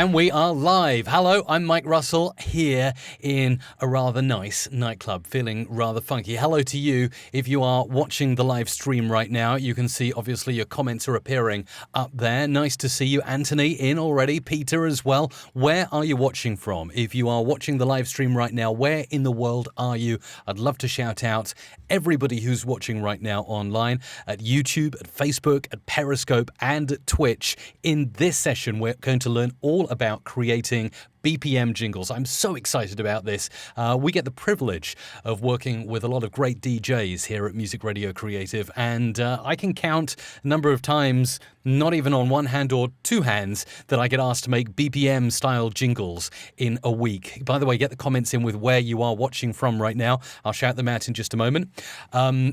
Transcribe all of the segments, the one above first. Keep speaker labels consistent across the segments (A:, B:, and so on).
A: And we are live. Hello, I'm Mike Russell here in a rather nice nightclub, feeling rather funky. Hello to you. If you are watching the live stream right now, you can see obviously your comments are appearing up there. Nice to see you. Anthony in already, Peter as well. Where are you watching from? If you are watching the live stream right now, where in the world are you? I'd love to shout out everybody who's watching right now online at YouTube, at Facebook, at Periscope and at Twitch. In this session, we're going to learn all about creating BPM jingles. I'm so excited about this. We get the privilege of working with a lot of great DJs here at Music Radio Creative, and I can count a number of times, not even on one hand or two hands, that I get asked to make BPM style jingles in a week. By the way, get the comments in with where you are watching from right now. I'll shout them out in just a moment.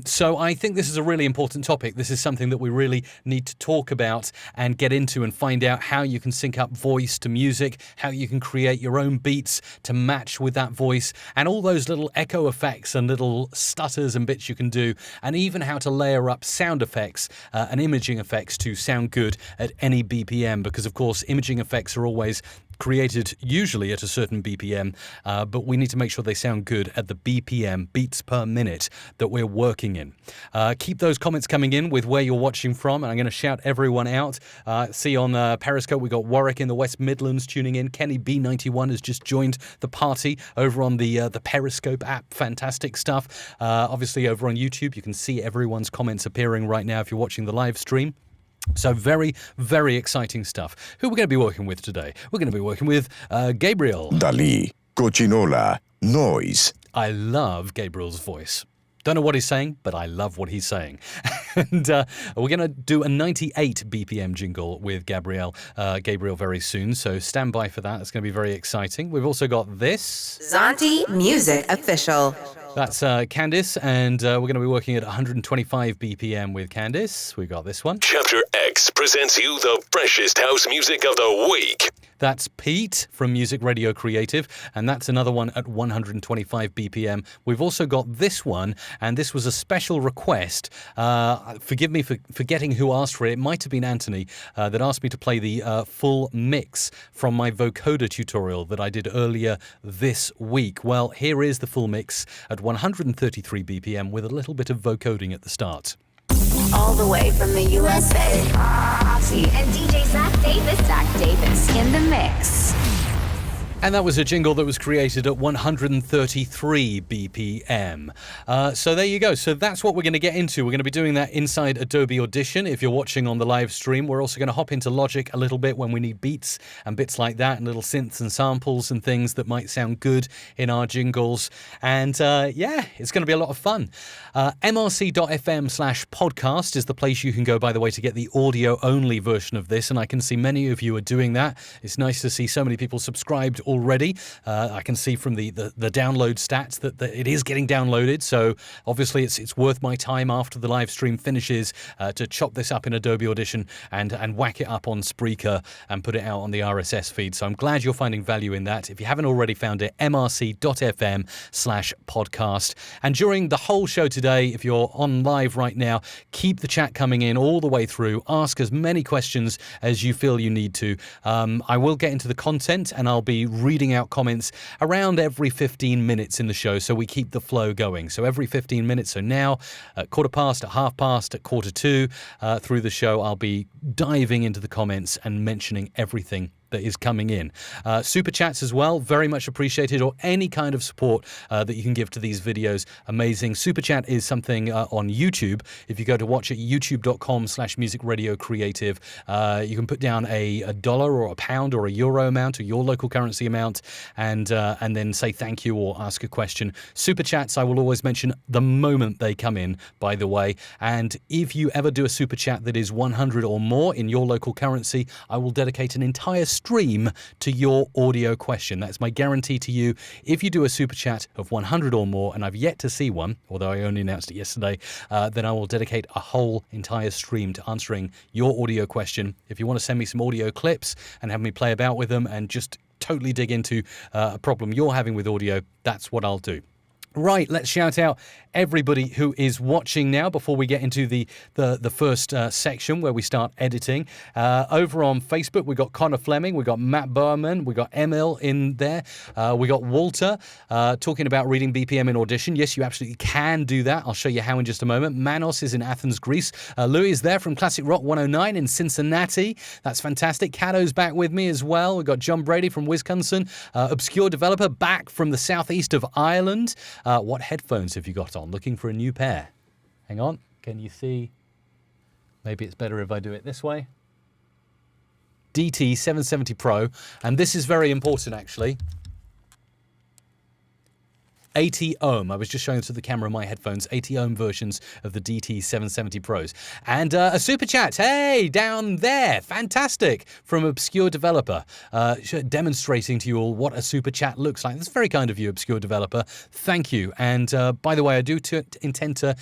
A: So I think this is a really important topic. This is something that we really need to talk about and get into and find out how you can sync up voice to music, how you can create your own beats to match with that voice, and all those little echo effects and little stutters and bits you can do, and even how to layer up sound effects and imaging effects to sound good at any BPM, because of course imaging effects are always created usually at a certain BPM, but we need to make sure they sound good at the BPM, beats per minute, that we're working in. Keep those comments coming in with where you're watching from, and I'm going to shout everyone out. See on Periscope, we got Warwick in the West Midlands tuning in. Kenny B91 has just joined the party over on the Periscope app. Fantastic stuff. Obviously over on YouTube, you can see everyone's comments appearing right now if you're watching the live stream. So very, very exciting stuff. Who we're going to be working with today? We're going to be working with Gabriel.
B: Dali, Cochinola, Noise.
A: I love Gabriel's voice. Don't know what he's saying, but I love what he's saying. And we're going to do a 98 BPM jingle with Gabriel very soon. So stand by for that. It's going to be very exciting. We've also got this.
C: Zonti Music Official.
A: That's Candice, and we're going to be working at 125 BPM with Candice. We got this one.
D: Chapter X presents you the freshest house music of the week.
A: That's Pete from Music Radio Creative, and that's another one at 125 BPM. We've also got this one, and this was a special request. Forgive me for forgetting who asked for it. It might have been Anthony that asked me to play the full mix from my vocoder tutorial that I did earlier this week. Well, here is the full mix at 133 BPM with a little bit of vocoding at the start.
E: All the way from the USA, Oxy and DJ Zach Davis in the mix.
A: And that was a jingle that was created at 133 BPM. So there you go. So that's what we're going to get into. We're going to be doing that inside Adobe Audition. If you're watching on the live stream, we're also going to hop into Logic a little bit when we need beats and bits like that, and little synths and samples and things that might sound good in our jingles. And yeah, it's going to be a lot of fun. mrc.fm/podcast is the place you can go, by the way, to get the audio-only version of this. And I can see many of you are doing that. It's nice to see so many people subscribed already. I can see from the download stats that it is getting downloaded, so obviously it's worth my time after the live stream finishes to chop this up in Adobe Audition and whack it up on Spreaker and put it out on the RSS feed. So I'm glad you're finding value in that. If you haven't already found it, mrc.fm/podcast. And during the whole show today, if you're on live right now, keep the chat coming in all the way through. Ask as many questions as you feel you need to. I will get into the content, and I'll be reading out comments around every 15 minutes in the show, so we keep the flow going. So every 15 minutes, so now at 1:15, at 1:30, at 1:45 through the show, I'll be diving into the comments and mentioning everything that is coming in. Super chats as well, very much appreciated, or any kind of support that you can give to these videos. Amazing. Super chat is something on YouTube. If you go to watch it, youtube.com/musicradiocreative, you can put down a dollar or a pound or a euro amount or your local currency amount, and then say thank you or ask a question. Super chats I will always mention the moment they come in, by the way. And if you ever do a super chat that is 100 or more in your local currency, I will dedicate an entire stream to your audio question. That's my guarantee to you. If you do a super chat of 100 or more, and I've yet to see one, although I only announced it yesterday, then I will dedicate a whole entire stream to answering your audio question. If you want to send me some audio clips and have me play about with them and just totally dig into a problem you're having with audio, that's what I'll do. Right, let's shout out everybody who is watching now before we get into the first section where we start editing. Over on Facebook, we got Connor Fleming, we got Matt Berman, we got Emil in there, we got Walter talking about reading BPM in Audition. Yes, you absolutely can do that. I'll show you how in just a moment. Manos is in Athens, Greece. Louis is there from Classic Rock 109 in Cincinnati. That's fantastic. Cato's back with me as well. We've got John Brady from Wisconsin. Obscure Developer back from the southeast of Ireland. What headphones have you got on? Looking for a new pair. Hang on. Can you see? Maybe it's better if I do it this way. DT 770 Pro. And this is very important, actually. 80 ohm. I was just showing to the camera my headphones. 80 ohm versions of the DT 770 Pros. And a super chat. Hey, down there. Fantastic. From Obscure Developer. Demonstrating to you all what a super chat looks like. That's very kind of you, Obscure Developer. Thank you. And by the way, I do intend to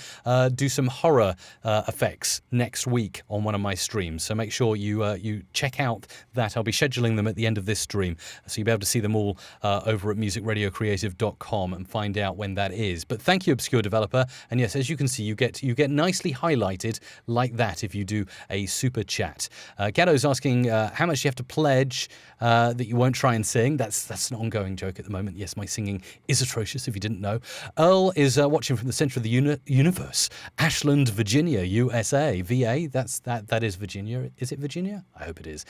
A: do some horror effects next week on one of my streams. So make sure you check out that. I'll be scheduling them at the end of this stream. So you'll be able to see them all over at musicradiocreative.com and find out when that is. But thank you, Obscure Developer. And yes, as you can see, you get nicely highlighted like that if you do a super chat. Gatto's asking how much you have to pledge that you won't try and sing. That's an ongoing joke at the moment. Yes, my singing is atrocious, if you didn't know. Earl is watching from the center of the universe. Ashland, Virginia, USA. VA, that is Virginia. Is it Virginia? I hope it is.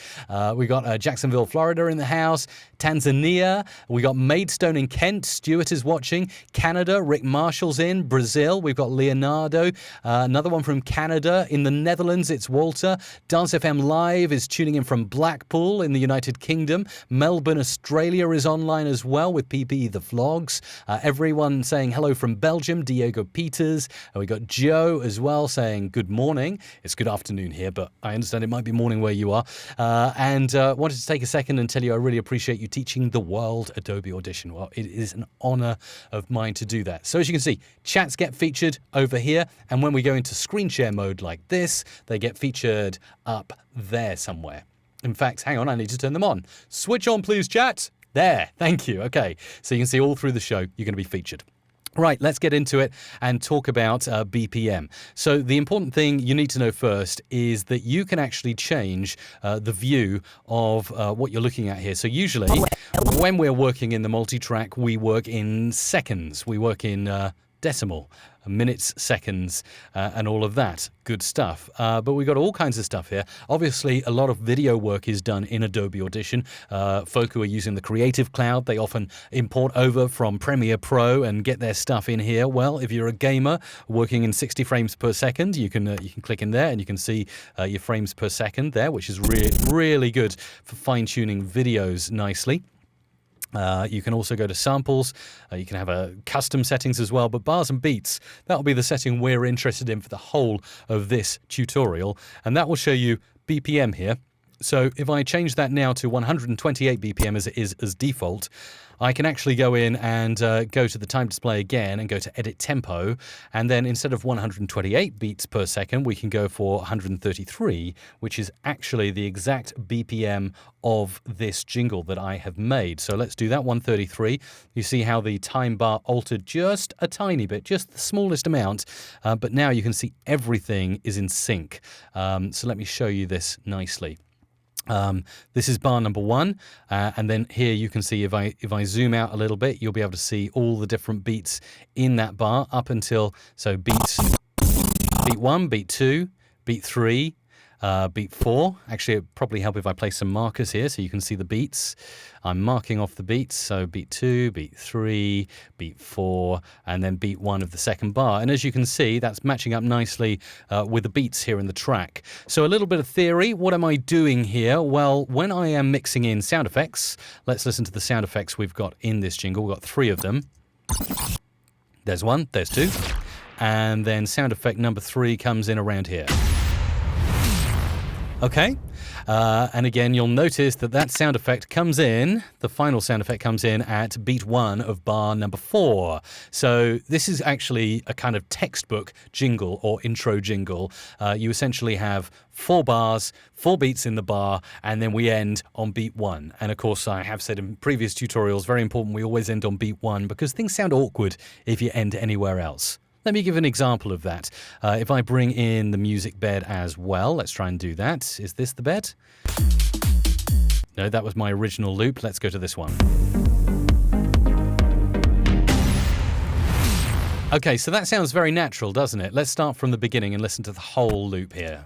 A: We got Jacksonville, Florida in the house. Tanzania. We got Maidstone in Kent. Stuart is watching. Canada, Rick Marshall's in. Brazil, we've got Leonardo. Another one from Canada. In the Netherlands, it's Walter. Dance FM Live is tuning in from Blackpool in the United Kingdom. Melbourne, Australia is online as well with PPE The Vlogs. Everyone saying hello from Belgium. Diego Peters. We got Joe as well saying good morning. It's good afternoon here, but I understand it might be morning where you are. And wanted to take a second and tell you I really appreciate you teaching the world Adobe Audition. Well, it is an honor of mine to do that. So as you can see, chats get featured over here, and when we go into screen share mode like this, they get featured up there somewhere. In fact, hang on, I need to turn them on. Switch on, please, chat. There, thank you. Okay, so you can see all through the show, you're going to be featured. Right, let's get into it and talk about BPM. So the important thing you need to know first is that you can actually change the view of what you're looking at here. So usually when we're working in the multitrack, we work in seconds. We work in decimal, minutes, seconds, and all of that good stuff. But we've got all kinds of stuff here. Obviously, a lot of video work is done in Adobe Audition. Folk who are using the Creative Cloud, they often import over from Premiere Pro and get their stuff in here. Well, if you're a gamer working in 60 frames per second, you can click in there and you can see your frames per second there, which is really good for fine-tuning videos nicely. You can also go to samples. You can have custom settings as well, but bars and beats, that'll be the setting we're interested in for the whole of this tutorial. And that will show you BPM here. So if I change that now to 128 BPM as it is as default, I can actually go in and go to the time display again and go to edit tempo. And then instead of 128 beats per second, we can go for 133, which is actually the exact BPM of this jingle that I have made. So let's do that, 133. You see how the time bar altered just a tiny bit, just the smallest amount. But now you can see everything is in sync. So let me show you this nicely. This is bar number 1, and then here you can see if I zoom out a little bit, you'll be able to see all the different beats in that bar up until, so beat 1, beat 2, beat 3, beat 4. Actually, it'd probably help if I place some markers here so you can see the beats. I'm marking off the beats, so beat 2, beat 3, beat 4, and then beat 1 of the second bar. And as you can see, that's matching up nicely with the beats here in the track. So a little bit of theory. What am I doing here? Well, when I am mixing in sound effects, let's listen to the sound effects we've got in this jingle. We've got 3 of them. There's 1, there's 2. And then sound effect number 3 comes in around here. Okay, And again, you'll notice that sound effect comes in, the final sound effect comes in at beat 1 of bar number 4. So this is actually a kind of textbook jingle or intro jingle. You essentially have 4 bars, 4 beats in the bar, and then we end on beat 1. And of course, I have said in previous tutorials, very important, we always end on beat 1 because things sound awkward if you end anywhere else. Let me give an example of that. If I bring in the music bed as well, let's try and do that. Is this the bed? No, that was my original loop. Let's go to this one. Okay, so that sounds very natural, doesn't it? Let's start from the beginning and listen to the whole loop here.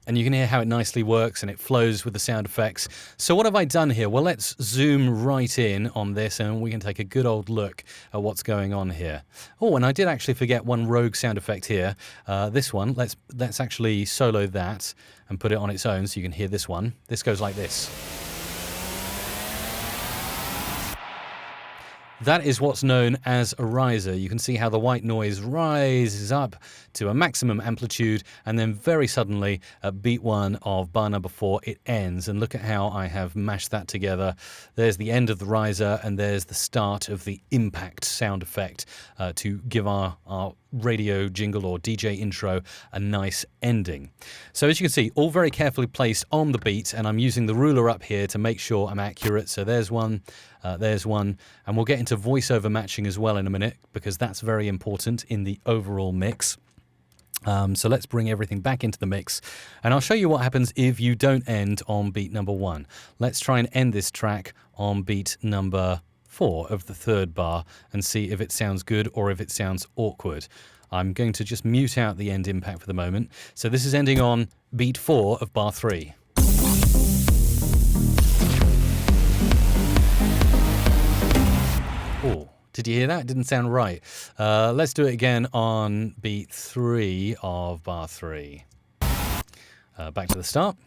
A: And you can hear how it nicely works and it flows with the sound effects. So what have I done here? Well, let's zoom right in on this and we can take a good old look at what's going on here. Oh, and I did actually forget one rogue sound effect here. This one, let's actually solo that and put it on its own so you can hear this one. This goes like this. That is what's known as a riser. You can see how the white noise rises up to a maximum amplitude, and then very suddenly at beat 1 of bar number 4, it ends. And look at how I have mashed that together. There's the end of the riser, and there's the start of the impact sound effect to give our radio jingle or DJ intro a nice ending. So as you can see, all very carefully placed on the beat, and I'm using the ruler up here to make sure I'm accurate. So there's one, and we'll get into voiceover matching as well in a minute because that's very important in the overall mix. So let's bring everything back into the mix, and I'll show you what happens if you don't end on beat number 1. Let's try and end this track on beat number 4 of the 3rd bar and see if it sounds good or if it sounds awkward. I'm going to just mute out the end impact for the moment. So this is ending on beat 4 of bar 3. Oh, did you hear that? It didn't sound right. Let's do it again on beat 3 of bar 3. Back to the start.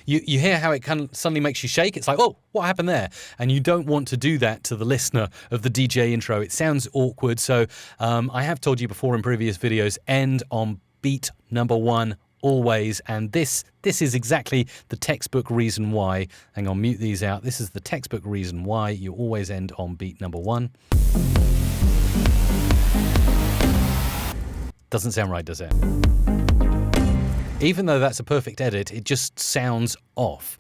A: You hear how it kind of suddenly makes you shake? It's like, oh, what happened there? And you don't want to do that to the listener of the DJ intro. It sounds awkward. So I have told you before in previous videos, end on beat number 1 always. And this is exactly the textbook reason why. Hang on, mute these out. This is the textbook reason why you always end on beat number 1. Doesn't sound right, does it? Even though that's a perfect edit, it just sounds off.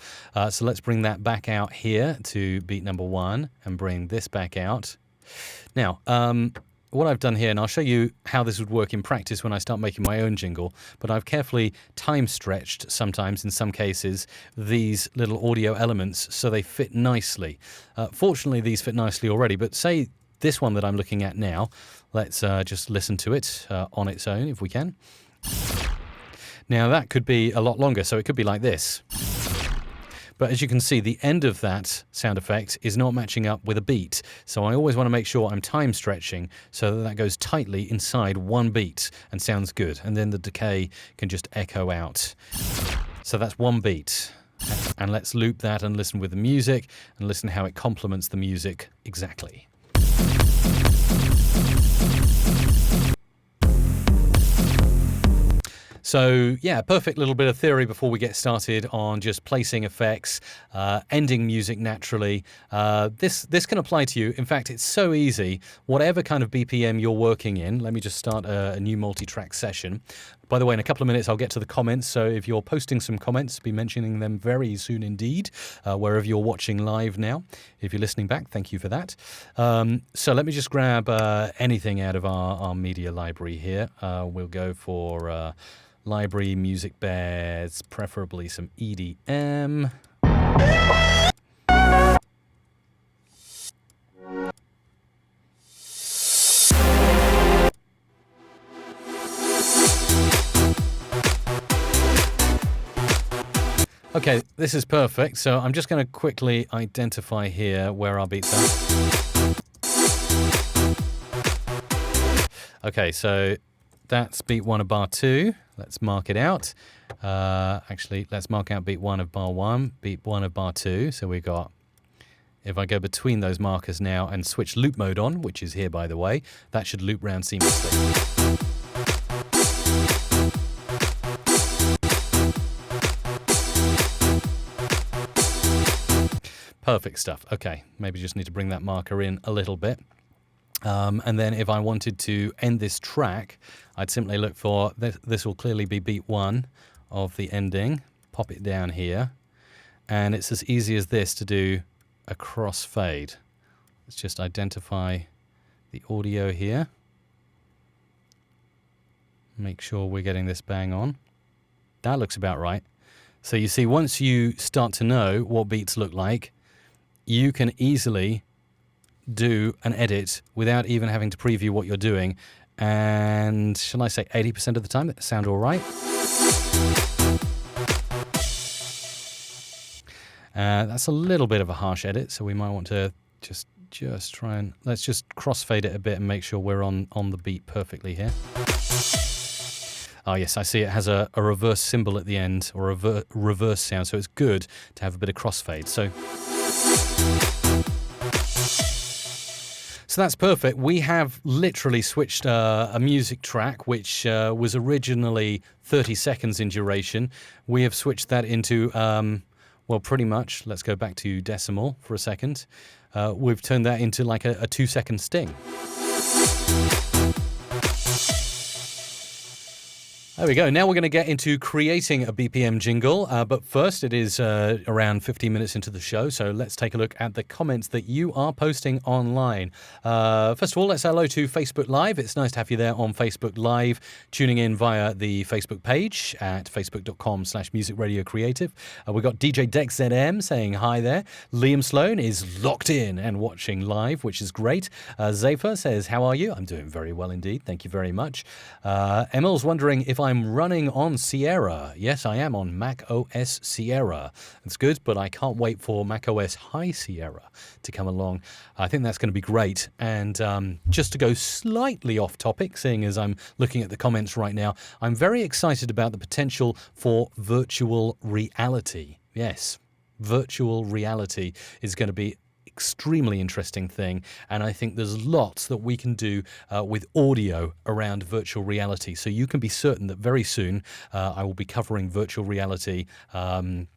A: So let's bring that back out here to beat number 1 and bring this back out. Now, what I've done here, and I'll show you how this would work in practice when I start making my own jingle, but I've carefully time stretched sometimes, in some cases, these little audio elements so they fit nicely. Fortunately, these fit nicely already, but say this one that I'm looking at now, let's just listen to it on its own if we can. Now that could be a lot longer, so it could be like this. But as you can see, the end of that sound effect is not matching up with a beat. So I always want to make sure I'm time stretching so that that goes tightly inside one beat and sounds good. And then the decay can just echo out. So that's one beat. And let's loop that and listen with the music and listen how it complements the music exactly. So yeah, perfect little bit of theory before we get started on just placing effects, ending music naturally. This can apply to you. In fact, it's so easy. Whatever kind of BPM you're working in, let me just start a new multi-track session. By the way, in a couple of minutes, I'll get to the comments. So if you're posting some comments, be mentioning them very soon indeed, wherever you're watching live now. If you're listening back, thank you for that. So let me just grab anything out of our media library here. We'll go for library music beds, preferably some EDM. Okay, this is perfect. So I'm just going to quickly identify here where our beats are. Okay, so that's beat 1 of bar 2. Let's mark it out. Actually, let's mark out beat 1 of bar 1, beat 1 of bar 2. So we got If I go between those markers now and switch loop mode on, which is here, by the way, that should loop round seamlessly. Perfect stuff. Okay, maybe just need to bring that marker in a little bit. And then if I wanted to end this track, I'd simply look for, this will clearly be beat 1 of the ending, pop it down here, and it's as easy as this to do a crossfade. Let's just identify the audio here. Make sure we're getting this bang on. That looks about right. So you see, once you start to know what beats look like, you can easily do an edit without even having to preview what you're doing. And shall I say 80% of the time that sound all right? That's a little bit of a harsh edit, so we might want to just try and let's just crossfade it a bit and make sure we're on the beat perfectly here. Oh yes, I see it has a reverse symbol at the end, or a reverse sound, so it's good to have a bit of crossfade. So that's perfect. We have literally switched a music track, which was originally 30 seconds in duration. We have switched that into, well, pretty much, let's go back to decimal for a second. We've turned that into like a 2-second sting. There we go. Now we're going to get into creating a BPM jingle, but first it is around 15 minutes into the show, so let's take a look at the comments that you are posting online. First of all, let's say hello to Facebook Live. It's nice to have you there on Facebook Live, tuning in via the Facebook page at facebook.com/musicradiocreative. We've got DJ Dex ZM saying hi there. Liam Sloan is locked in and watching live, which is great. Zephyr says, how are you? I'm doing very well indeed. Thank you very much. Emil's wondering if I'm running on Sierra. Yes, I am on Mac OS Sierra. It's good, but I can't wait for Mac OS High Sierra to come along. I think that's going to be great. And just to go slightly off topic, seeing as I'm looking at the comments right now, I'm very excited about the potential for virtual reality. Yes, virtual reality is going to be extremely interesting thing, and I think there's lots that we can do with audio around virtual reality. So you can be certain that very soon I will be covering virtual reality on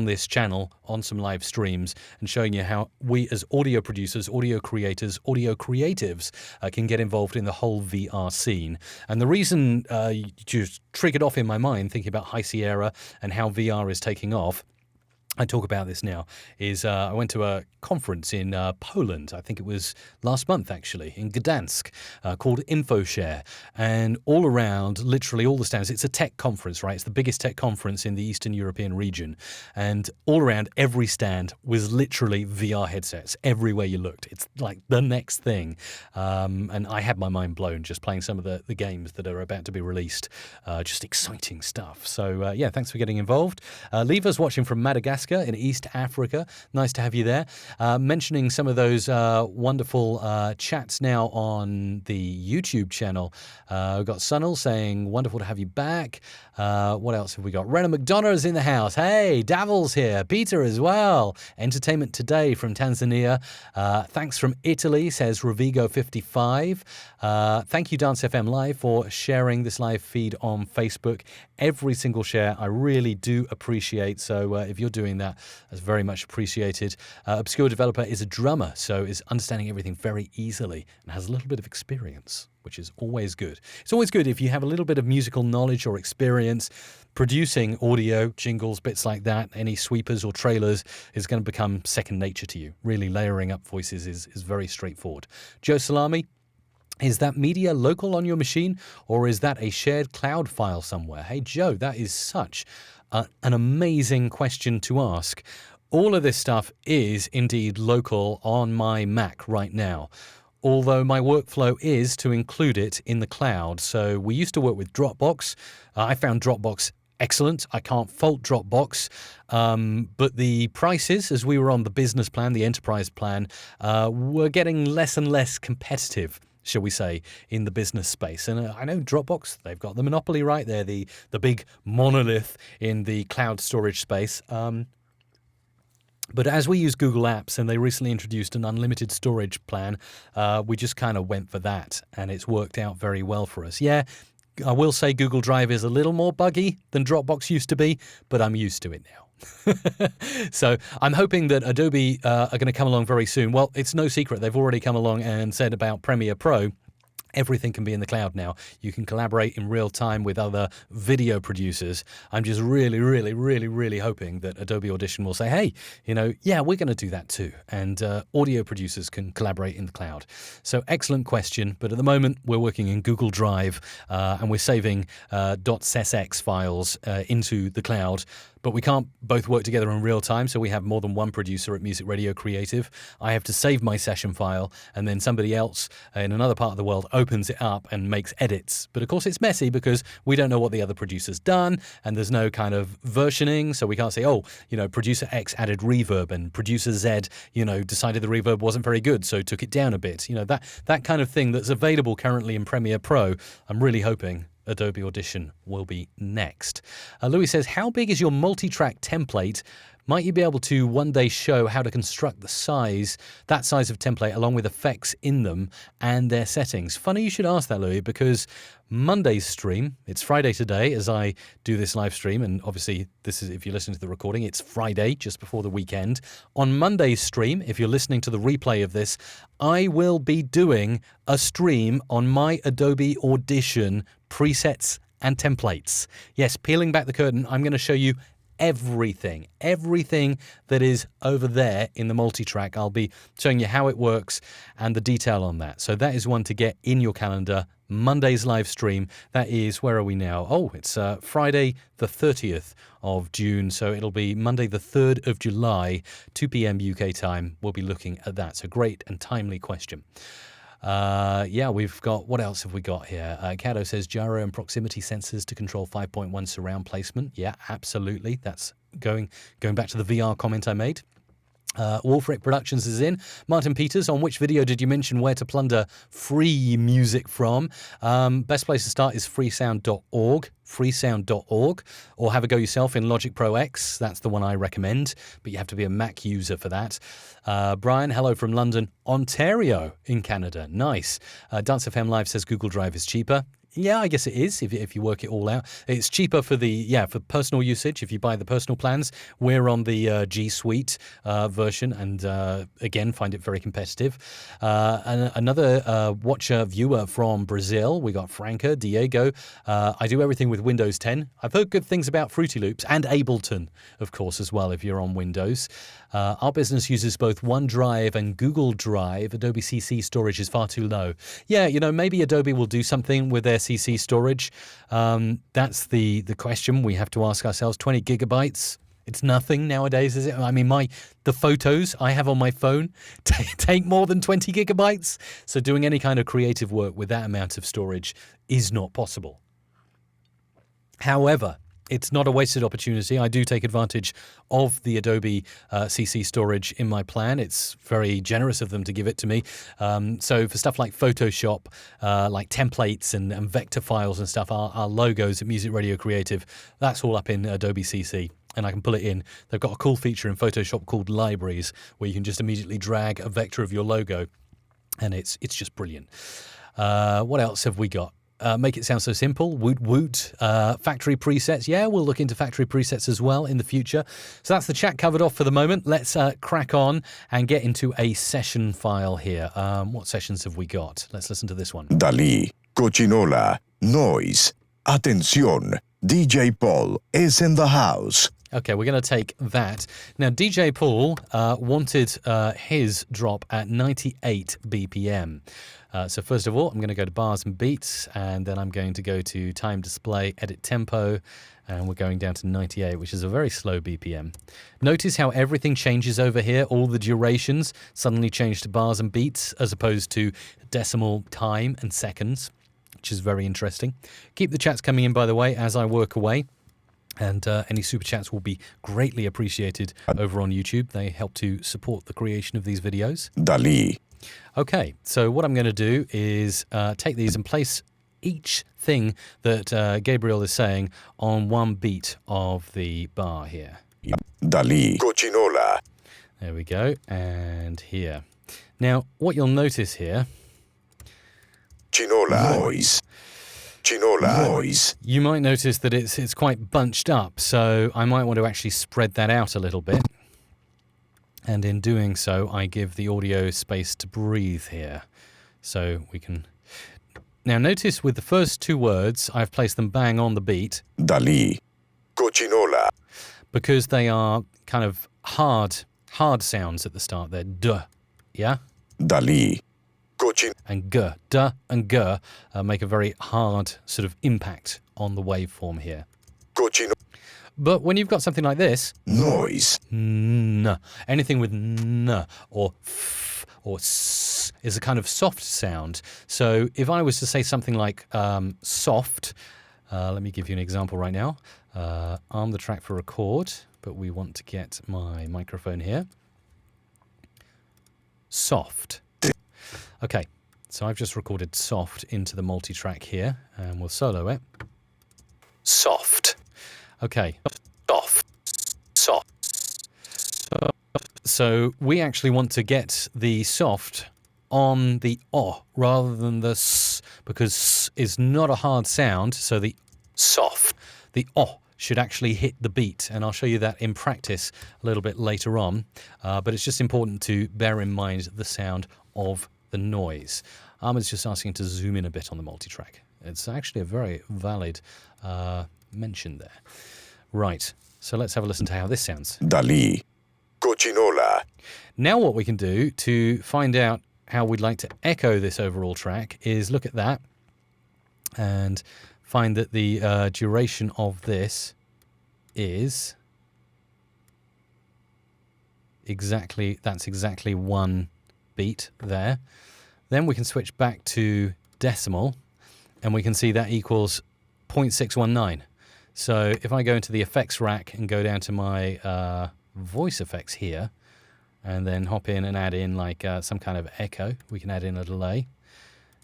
A: this channel on some live streams and showing you how we as audio producers, audio creators, audio creatives can get involved in the whole VR scene. And the reason you just triggered off in my mind thinking about High Sierra and how VR is taking off, I talk about this now, is I went to a conference in Poland, I think it was last month actually, in Gdansk, called InfoShare. And all around, literally all the stands, it's a tech conference, right? It's the biggest tech conference in the Eastern European region. And all around, every stand was literally VR headsets, everywhere you looked. It's like the next thing. And I had my mind blown just playing some of the games that are about to be released. Just exciting stuff. So yeah, thanks for getting involved. Leva's watching from Madagascar in East Africa. Nice to have you there. Mentioning some of those wonderful chats now on the YouTube channel. We've got Sunil saying, wonderful to have you back. What else have we got? Rena McDonough is in the house. Hey, Davil's here. Peter as well. Entertainment Today from Tanzania. Thanks from Italy, says Rovigo55. Thank you, Dance FM Live, for sharing this live feed on Facebook. Every single share I really do appreciate. So if you're doing that's very much appreciated. Obscure Developer is a drummer, so is understanding everything very easily and has a little bit of experience, which is always good. It's always good if you have a little bit of musical knowledge or experience. Producing audio, jingles, bits like that, any sweepers or trailers is going to become second nature to you. Really layering up voices is very straightforward. Joe Salami, is that media local on your machine, or is that a shared cloud file somewhere? Hey, Joe, that is such an amazing question to ask. All of this stuff is indeed local on my Mac right now, although my workflow is to include it in the cloud. So we used to work with Dropbox. I found Dropbox excellent. I can't fault Dropbox. But the prices, as we were on the business plan, the enterprise plan, were getting less and less competitive, shall we say, in the business space. And I know Dropbox, they've got the monopoly right there, the big monolith in the cloud storage space. But as we use Google Apps and they recently introduced an unlimited storage plan, we just kind of went for that, and it's worked out very well for us. Yeah, I will say Google Drive is a little more buggy than Dropbox used to be, but I'm used to it now. So I'm hoping that Adobe are going to come along very soon. Well, it's no secret. They've already come along and said about Premiere Pro. Everything can be in the cloud now. You can collaborate in real time with other video producers. I'm just really, really, really, really hoping that Adobe Audition will say, hey, yeah, we're going to do that too. And audio producers can collaborate in the cloud. So excellent question. But at the moment, we're working in Google Drive and we're saving .sesx files into the cloud. But we can't both work together in real time, so we have more than one producer at Music Radio Creative. I have to save my session file, and then somebody else in another part of the world opens it up and makes edits. But of course, it's messy because we don't know what the other producer's done, and there's no kind of versioning, so we can't say, producer X added reverb, and producer Z, decided the reverb wasn't very good, so took it down a bit. That kind of thing that's available currently in Premiere Pro. I'm really hoping Adobe Audition will be next. Louis says, how big is your multitrack template? Might you be able to one day show how to construct that size of template along with effects in them and their settings? Funny you should ask that, Louis, because Monday's stream, it's Friday today as I do this live stream, and obviously this is, if you're listening to the recording, it's Friday just before the weekend. On Monday's stream, if you're listening to the replay of this, I will be doing a stream on my Adobe Audition presets and templates. Yes, peeling back the curtain, I'm going to show you everything that is over there in the multitrack. I'll be showing you how it works and the detail on that. So that is one to get in your calendar. Monday's live stream. That is, where are we now? Oh, it's Friday the 30th of June. So it'll be Monday the 3rd of July, 2 p.m. UK time. We'll be looking at that. So great and timely question. We've got, what else have we got here? Cato says gyro and proximity sensors to control 5.1 surround placement. Yeah, absolutely. That's going back to the VR comment I made. Wolfric Productions is in. Martin Peters, on which video did you mention where to plunder free music from? Best place to start is freesound.org, or have a go yourself in Logic Pro X. That's the one I recommend, but you have to be a Mac user for that. Brian, hello from London, Ontario in Canada. Nice. Dance FM Live says Google Drive is cheaper. Yeah, I guess it is if you work it all out. It's cheaper for for personal usage. If you buy the personal plans, we're on the G Suite version, and again find it very competitive. And another viewer from Brazil, we got Franca, Diego. I do everything with Windows 10. I've heard good things about Fruity Loops and Ableton, of course, as well if you're on Windows. Our business uses both OneDrive and Google Drive. Adobe CC storage is far too low. Yeah, maybe Adobe will do something with their CC storage. That's the question we have to ask ourselves. 20 gigabytes. It's nothing nowadays, is it? I mean, the photos I have on my phone take more than 20 gigabytes. So doing any kind of creative work with that amount of storage is not possible. However, it's not a wasted opportunity. I do take advantage of the Adobe CC storage in my plan. It's very generous of them to give it to me. So for stuff like Photoshop, like templates and vector files and stuff, our logos at Music Radio Creative, that's all up in Adobe CC. And I can pull it in. They've got a cool feature in Photoshop called Libraries, where you can just immediately drag a vector of your logo. And it's just brilliant. What else have we got? Make it sound so simple. Woot woot. Factory presets. Yeah, we'll look into factory presets as well in the future. So that's the chat covered off for the moment. Let's crack on and get into a session file here. What sessions have we got? Let's listen to this one.
B: Dalí, Cochinola, Noise. Atención, DJ Paul is in the house.
A: Okay, we're going to take that. Now, DJ Paul wanted his drop at 98 BPM. So first of all, I'm going to go to bars and beats, and then I'm going to go to time display, edit tempo, and we're going down to 98, which is a very slow BPM. Notice how everything changes over here. All the durations suddenly change to bars and beats as opposed to decimal time and seconds, which is very interesting. Keep the chats coming in, by the way, as I work away. And any super chats will be greatly appreciated over on YouTube. They help to support the creation of these videos.
B: Dalí.
A: Okay, so what I'm going to do is take these and place each thing that Gabriel is saying on one beat of the bar here.
B: Dalí. Cochinola.
A: There we go. And here. Now, what you'll notice here...
B: Chinola. Noise. Chinola. Noise.
A: You might notice that it's quite bunched up, so I might want to actually spread that out a little bit. And in doing so, I give the audio space to breathe here. So we can... Now notice with the first two words, I've placed them bang on the beat.
B: Dali. Cochinola.
A: Because they are kind of hard sounds at the start. They're duh, yeah?
B: Dali. Cochin.
A: And g, duh and g make a very hard sort of impact on the waveform here.
B: Cochino.
A: But when you've got something like this...
B: Noise.
A: N. Anything with n or f or s is a kind of soft sound. So if I was to say something like soft, let me give you an example right now. Arm the track for record, but we want to get my microphone here. Soft. Okay, so I've just recorded soft into the multi-track here, and we'll solo it. Soft. Okay, soft. So we actually want to get the soft on the o rather than the s, because s is not a hard sound, so the soft, the o should actually hit the beat, and I'll show you that in practice a little bit later on, but it's just important to bear in mind the sound of the noise. Ahmed's just asking to zoom in a bit on the multi-track. It's actually a very valid mention there. Right, so let's have a listen to how this sounds.
B: Dali. Cochinola.
A: Now what we can do to find out how we'd like to echo this overall track is look at that and find that the duration of this is exactly one beat there. Then we can switch back to decimal and we can see that equals 0.619. So if I go into the effects rack and go down to my voice effects here and then hop in and add in like some kind of echo, we can add in a delay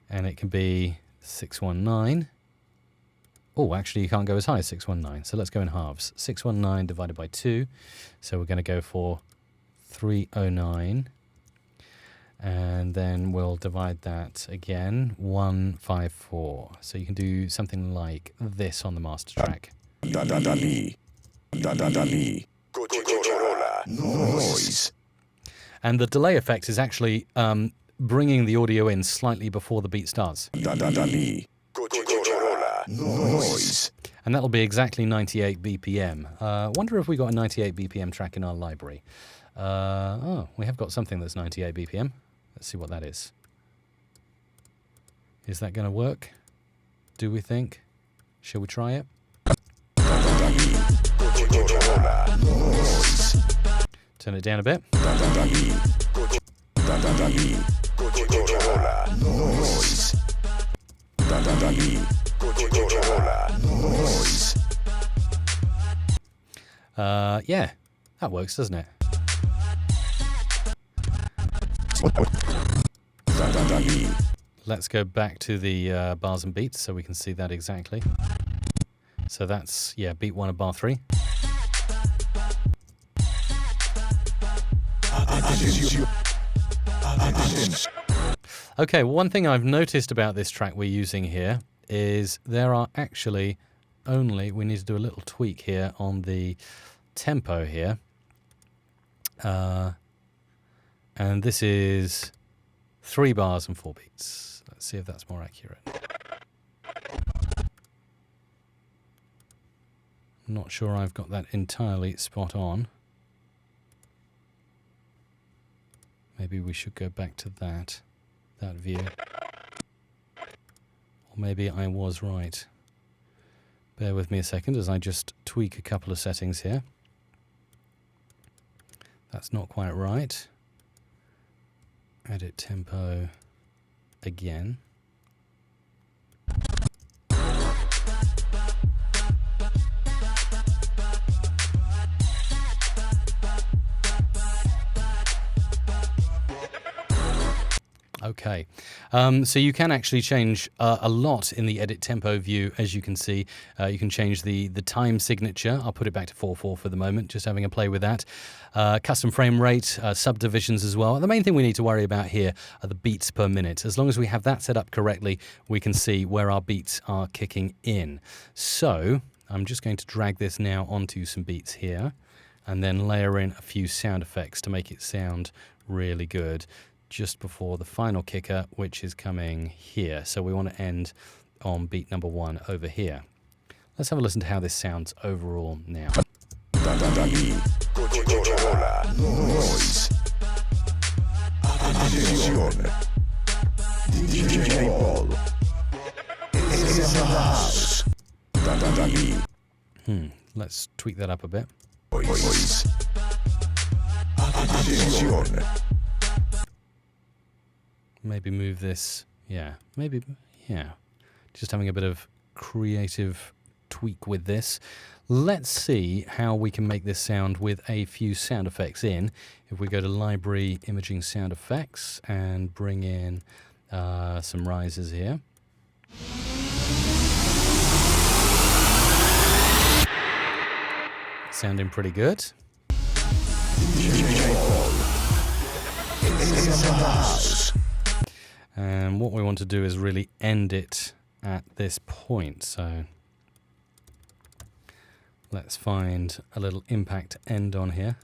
A: and it can be 619. Oh, actually you can't go as high as 619, so let's go in halves. 619 divided by 2, so we're going to go for 309. And then we'll divide that again, 154. So you can do something like this on the master track.
B: Dali. Dali. Cochinola. Noise.
A: And the delay effect is actually bringing the audio in slightly before the beat starts.
B: Dali. Cochinola. Noise.
A: And that'll be exactly 98 BPM. Wonder if we got a 98 BPM track in our library. Oh, we have got something that's 98 BPM. Let's see what that is. Is that going to work? Do we think? Shall we try it? Turn it down a bit. Yeah, that works, doesn't it? Let's go back to the bars and beats so we can see that exactly. So that's, yeah, beat 1 of bar 3. Okay, one thing I've noticed about this track we're using here is there are actually only, we need to do a little tweak here on the tempo here. And this is 3 bars and 4 beats. Let's see if that's more accurate. I'm not sure I've got that entirely spot on. Maybe we should go back to that view. Or maybe I was right. Bear with me a second as I just tweak a couple of settings here. That's not quite right. Edit tempo again. Okay, so you can actually change a lot in the edit tempo view, as you can see. You can change the time signature. I'll put it back to 4/4 for the moment, just having a play with that. Custom frame rate, subdivisions as well. The main thing we need to worry about here are the beats per minute. As long as we have that set up correctly, we can see where our beats are kicking in. So I'm just going to drag this now onto some beats here and then layer in a few sound effects to make it sound really good just before the final kicker, which is coming here. So we want to end on beat number 1 over here. Let's have a listen to how this sounds overall now.
B: Noise. Attenzione. DJ Paul is in the house.
A: Let's tweak that up a bit.
B: Noise. Attenzione.
A: Maybe move this, yeah, just having a bit of creative tweak with this. Let's see how we can make this sound with a few sound effects in. If we go to Library, Imaging Sound Effects, and bring in some rises here. Sounding pretty good. And what we want to do is really end it at this point. So let's find a little impact end on here.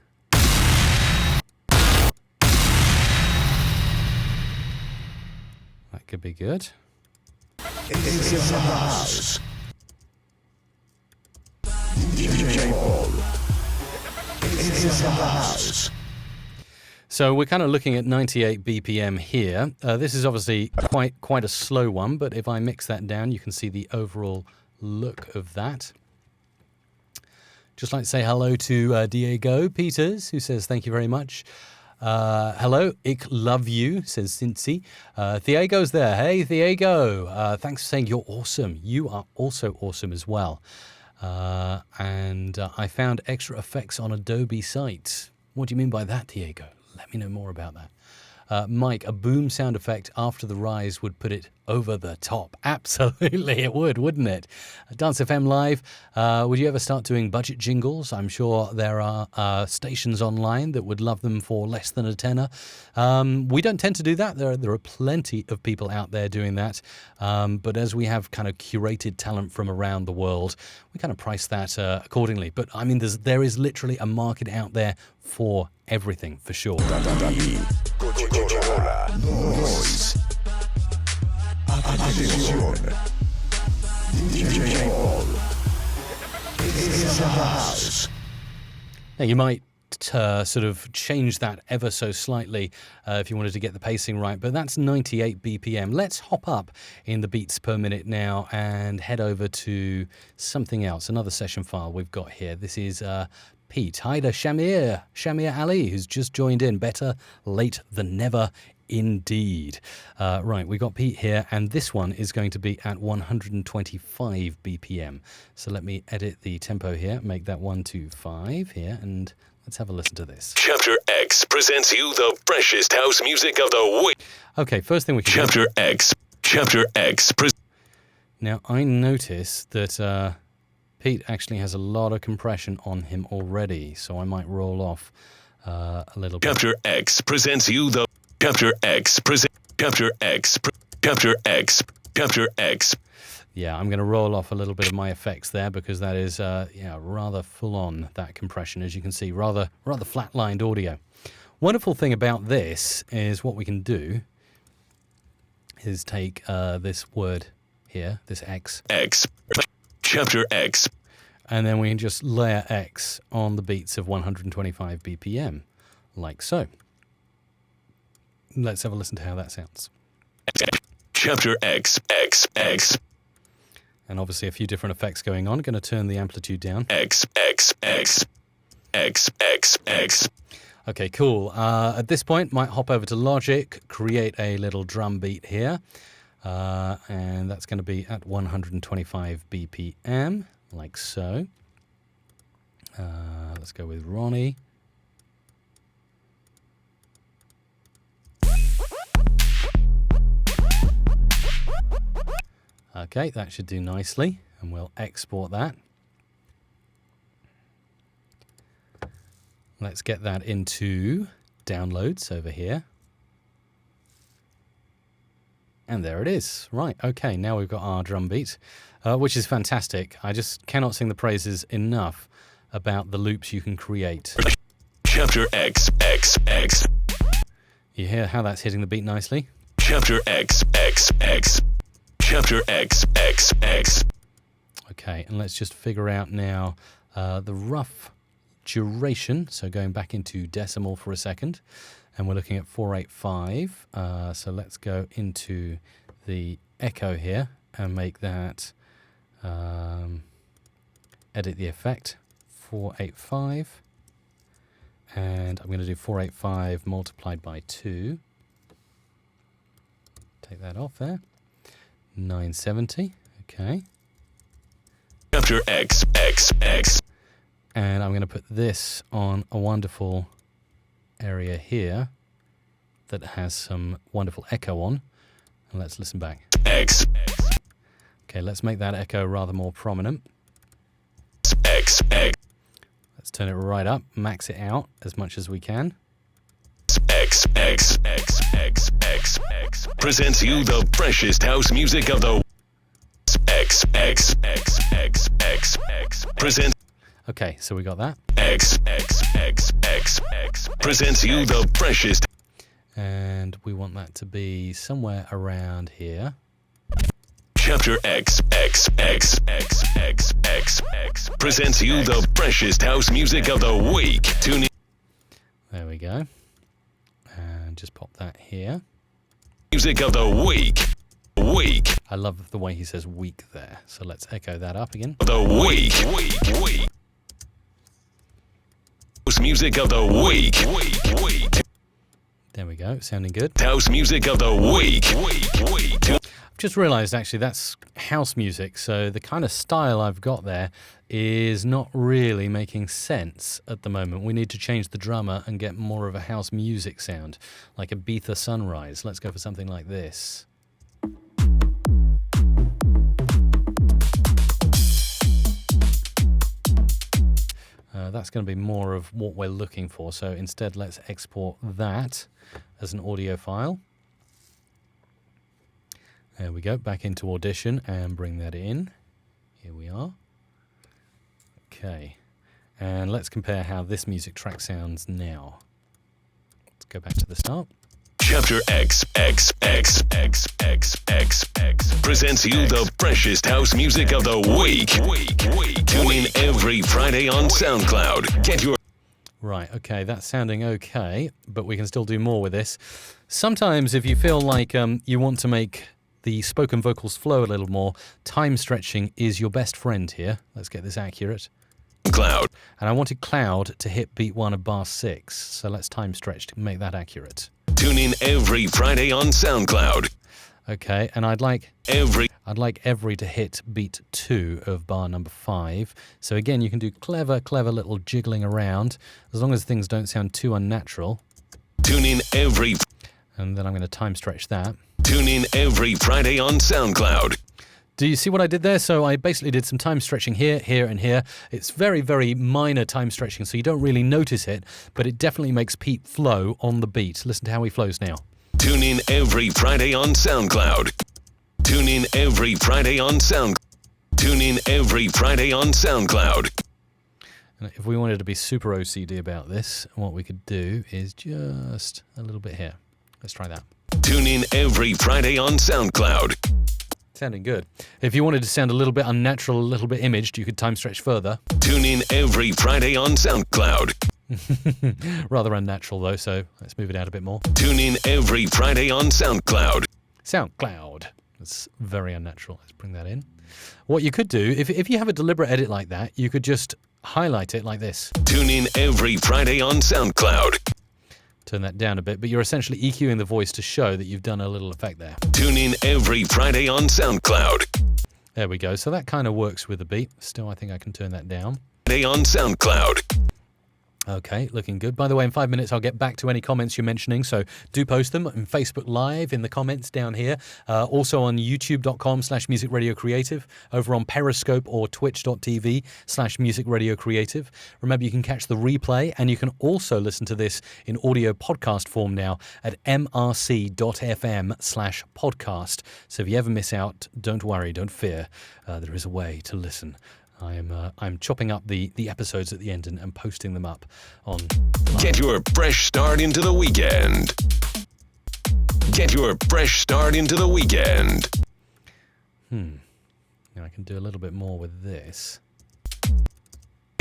A: That could be good. So we're kind of looking at 98 BPM here. This is obviously quite a slow one, but if I mix that down, you can see the overall look of that. Just like to say hello to Diego Peters, who says thank you very much. Hello, ich love you, says Cincy. Diego's there. Hey, Diego. Thanks for saying you're awesome. You are also awesome as well. And I found extra effects on Adobe site. What do you mean by that, Diego? Let me know more about that. Mike, a boom sound effect after the rise would put it over the top. Absolutely, it would, wouldn't it? Dance FM Live, would you ever start doing budget jingles? I'm sure there are stations online that would love them for less than a tenner. We don't tend to do that. There are plenty of people out there doing that. But as we have kind of curated talent from around the world, we kind of price that accordingly. But I mean, there is literally a market out there for everything, for sure.
B: Noise. Attenzione. DJ Paul is in the house.
A: Now you might sort of change that ever so slightly if you wanted to get the pacing right, but that's 98 BPM. Let's hop up in the beats per minute now and head over to something else, another session file we've got here. This is Pete. Hi to Shamir Ali, who's just joined in. Better late than never, indeed. Right, we got Pete here, and this one is going to be at 125 BPM. So let me edit the tempo here, make that 125 here, and let's have a listen to this.
D: Chapter X presents you the freshest house music of the week.
A: Okay, first thing we can
D: Chapter X.
A: Now, I notice that Pete actually has a lot of compression on him already, so I might roll off a little bit.
D: Chapter X presents you the Chapter X.
A: Yeah, I'm going to roll off a little bit of my effects there because that is rather full on, that compression, as you can see, rather flat-lined audio. Wonderful thing about this is what we can do is take this word here, this X.
D: Chapter X.
A: And then we can just layer X on the beats of 125 BPM, like so. Let's have a listen to how that sounds.
D: Chapter X.
A: And obviously a few different effects going on. Going to turn the amplitude down.
D: X.
A: Okay, cool. At this point, might hop over to Logic, create a little drum beat here. And that's going to be at 125 BPM, like so. Let's go with Ronnie. Okay, that should do nicely, and we'll export that. Let's get that into downloads over here. And there it is. Right, okay, now we've got our drum beat, which is fantastic. I just cannot sing the praises enough about the loops you can create.
D: Chapter X.
A: You hear how that's hitting the beat nicely?
D: Chapter X. Chapter X.
A: Okay, and let's just figure out now the rough duration. So going back into decimal for a second, and we're looking at 485. So let's go into the echo here and make that, edit the effect, 485. And I'm going to do 485 multiplied by 2. Take that off there. 970. Okay.
D: Chapter X.
A: And I'm going to put this on a wonderful area here that has some wonderful echo on. And let's listen back.
D: X.
A: Okay, let's make that echo rather more prominent.
D: X.
A: Let's turn it right up, max it out as much as we can.
D: X. Presents you the freshest house music of the X. Presents
A: Okay, so we got that.
D: X. Presents you the freshest.
A: And we want that to be somewhere around here.
D: Chapter X. Presents you the freshest house music of the week. Tune in.
A: There we go. And just pop that here.
D: Music of the week.
A: I love the way he says week there. So let's echo that up again.
D: The week. House music of the week.
A: There we go, sounding good.
D: House music of the week.
A: I've just realised actually that's house music, so the kind of style I've got there is not really making sense at the moment. We need to change the drummer and get more of a house music sound, like a Ibiza Sunrise. Let's go for something like this. That's going to be more of what we're looking for, so instead let's export that as an audio file. There we go, back into Audition and bring that in. Here we are. Okay, and let's compare how this music track sounds now. Let's go back to the start.
D: Chapter X. Presents you the freshest house music of the week. Tune in every Friday on SoundCloud. Get your
A: Right, okay, that's sounding okay, but we can still do more with this. Sometimes if you feel like you want to make the spoken vocals flow a little more, time stretching is your best friend here. Let's get this accurate.
D: Cloud.
A: And I wanted Cloud to hit beat 1 of bar 6, so let's time stretch to make that accurate.
D: Tune in every Friday on SoundCloud.
A: Okay, and I'd like every to hit beat 2 of bar number 5. So again, you can do clever little jiggling around, as long as things don't sound too unnatural.
D: Tune in every.
A: And then I'm going to time stretch that.
D: Tune in every Friday on SoundCloud.
A: Do you see what I did there? So I basically did some time stretching here, here, and here. It's very minor time stretching, so you don't really notice it, but it definitely makes Pete flow on the beat. Listen to how he flows now.
D: Tune in every Friday on SoundCloud. Tune in every Friday on SoundCloud. Tune in every Friday on SoundCloud.
A: And if we wanted to be super OCD about this, what we could do is just a little bit here. Let's try that.
D: Tune in every Friday on SoundCloud.
A: Sounding good. If you wanted to sound a little bit unnatural, a little bit imaged, you could time stretch further.
D: Tune in every Friday on SoundCloud.
A: Rather unnatural though, so let's move it out a bit more.
D: Tune in every Friday on SoundCloud.
A: SoundCloud. That's very unnatural. Let's bring that in. What you could do, if you have a deliberate edit like that, you could just highlight it like this.
D: Tune in every Friday on SoundCloud.
A: Turn that down a bit, but you're essentially EQing the voice to show that you've done a little effect there.
D: Tune in every Friday on SoundCloud.
A: There we go. So that kind of works with the beat. Still, I think I can turn that down.
D: Friday on SoundCloud.
A: Okay, looking good. By the way, in 5 minutes, I'll get back to any comments you're mentioning, so do post them on Facebook Live in the comments down here. Also on youtube.com/musicradiocreative, over on Periscope or twitch.tv/musicradiocreative. Remember, you can catch the replay, and you can also listen to this in audio podcast form now at mrc.fm/podcast. So if you ever miss out, don't worry, don't fear. There is a way to listen. I'm chopping up the episodes at the end and posting them up on.
D: Get your fresh start into the weekend. Get your fresh start into the weekend.
A: Now I can do a little bit more with this.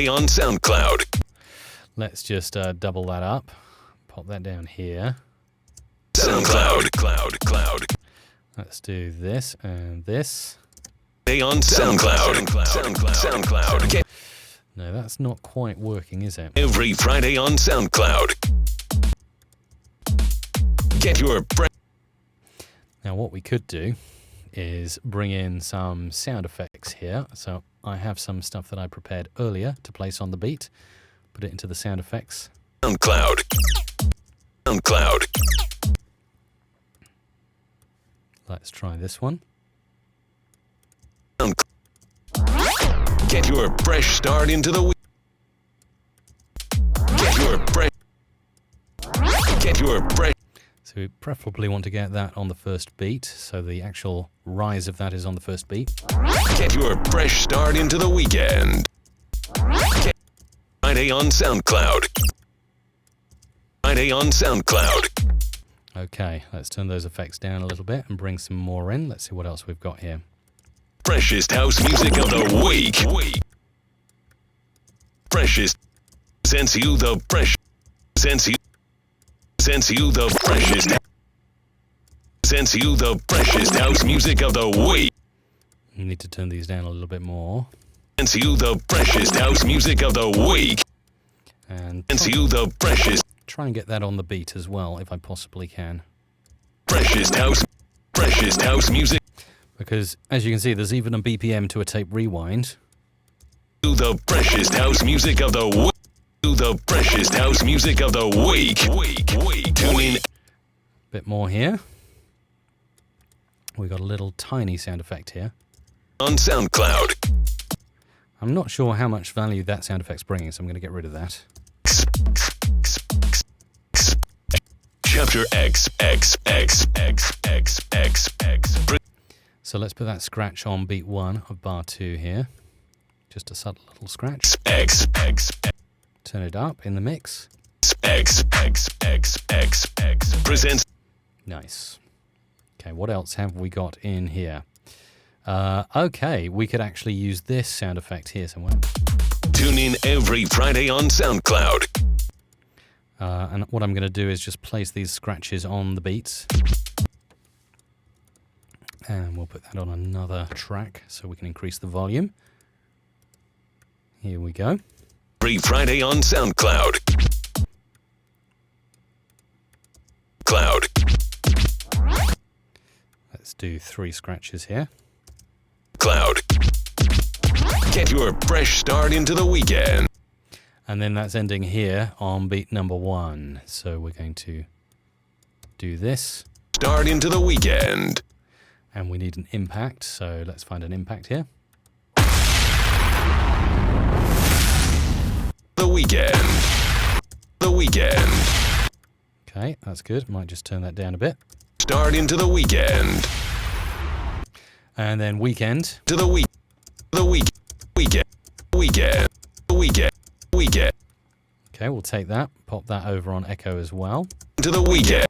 D: On SoundCloud.
A: Let's just double that up. Pop that down here.
D: SoundCloud. Cloud.
A: Let's do this and this.
D: On SoundCloud.
A: No, that's not quite working, is it?
D: Every Friday on SoundCloud. Get your
A: Now what we could do is bring in some sound effects here. So I have some stuff that I prepared earlier to place on the beat. Put it into the sound effects.
D: SoundCloud.
A: Let's try this one.
D: Get your fresh start into the week. Get your fresh.
A: So we preferably want to get that on the first beat, so the actual rise of that is on the first beat.
D: Get your fresh start into the weekend. Friday on SoundCloud.
A: Okay, let's turn those effects down a little bit and bring some more in. Let's see what else we've got here.
D: Freshest house music of the week. Freshest sends you the fresh. Sends you the freshest house music of the week.
A: You need to turn these down a little bit more.
D: Sends you the freshest house music of the week.
A: And
D: Sends you the freshest.
A: try and get that on the beat as well, if I possibly can.
D: Freshest house music.
A: Because, as you can see, there's even a BPM to a tape rewind.
D: To the freshest house music of the week. To the freshest house music of the week. Tune in.
A: Bit more here. We got a little tiny sound effect here.
D: On SoundCloud.
A: I'm not sure how much value that sound effect's bringing, so I'm going to get rid of that.
D: Chapter X.
A: So let's put that scratch on beat 1 of bar 2 here. Just a subtle little scratch. Turn it up in the mix.
D: Presents.
A: Nice. Okay, what else have we got in here? Okay, we could actually use this sound effect here somewhere.
D: Tune in every Friday on SoundCloud.
A: And what I'm going to do is just place these scratches on the beats. And we'll put that on another track so we can increase the volume. Here we go.
D: Every Friday on SoundCloud.
A: Let's do 3 scratches here.
D: Cloud. Get your fresh start into the weekend.
A: And then that's ending here on beat number 1. So we're going to do this.
D: Start into the weekend.
A: And we need an impact, so let's find an impact here.
D: The weekend.
A: Okay, that's good. Might just turn that down a bit.
D: Start into the weekend.
A: And then weekend.
D: To the weekend.
A: Okay, we'll take that, pop that over on echo as well.
D: To the weekend.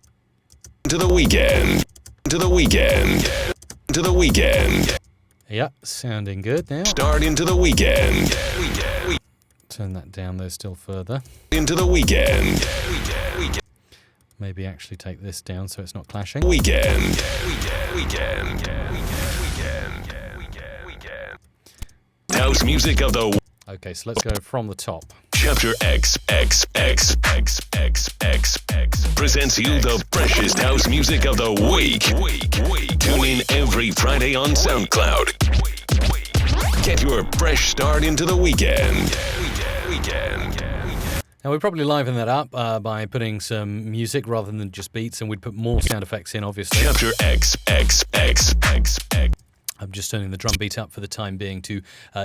A: Yep, sounding good now.
D: Start into the weekend.
A: Turn that down though still further.
D: Into the weekend.
A: Maybe actually take this down so it's not clashing.
D: Weekend. House music of the.
A: Okay, so let's go from the top.
D: Chapter X presents you the freshest house music of the week. Tune in every Friday on SoundCloud. Get your fresh start into the weekend.
A: Now, we'd probably liven that up by putting some music rather than just beats, and we'd put more sound effects in, obviously.
D: Chapter X.
A: I'm just turning the drum beat up for the time being to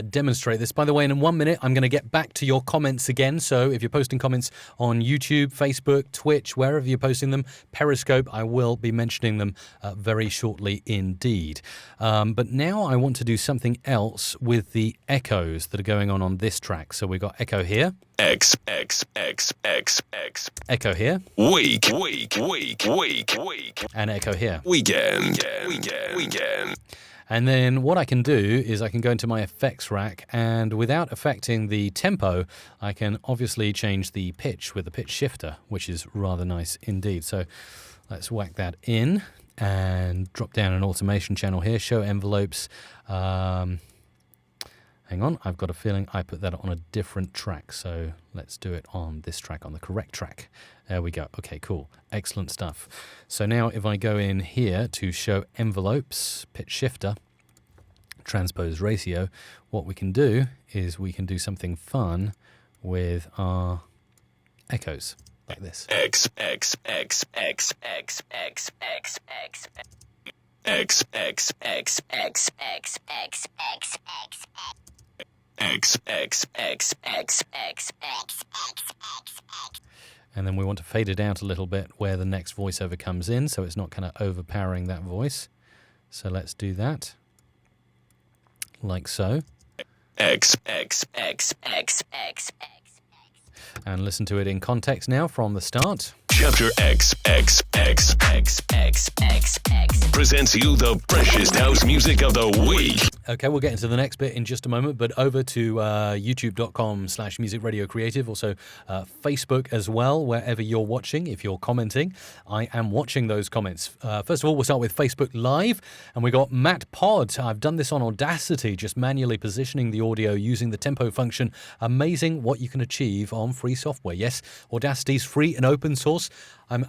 A: demonstrate this. By the way, in 1 minute, I'm going to get back to your comments again. So if you're posting comments on YouTube, Facebook, Twitch, wherever you're posting them, Periscope, I will be mentioning them very shortly indeed. But now I want to do something else with the echoes that are going on this track. So we've got echo here.
D: X.
A: Echo here.
D: Week.
A: And echo here.
D: Weekend.
A: And then what I can do is I can go into my effects rack, and without affecting the tempo, I can obviously change the pitch with the pitch shifter, which is rather nice indeed. So let's whack that in and drop down an automation channel here, show envelopes. Hang on, I've got a feeling I put that on a different track. So let's do it on this track, on the correct track. There we go. Okay, cool. Excellent stuff. So now if I go in here to show envelopes, pitch shifter, transpose ratio, what we can do is we can do something fun with our echoes, like this.
D: X.
A: And then we want to fade it out a little bit where the next voiceover comes in, so it's not kind of overpowering that voice. So let's do that, like so.
D: X.
A: And listen to it in context now from the start.
D: Chapter X presents you the freshest house music of the week.
A: Okay, we'll get into the next bit in just a moment, but over to youtube.com/Music Radio Creative, also Facebook as well, wherever you're watching, if you're commenting. I am watching those comments. First of all, we'll start with Facebook Live, and we got Matt Pod. I've done this on Audacity, just manually positioning the audio using the tempo function. Amazing what you can achieve on free software. Yes, Audacity's free and open source.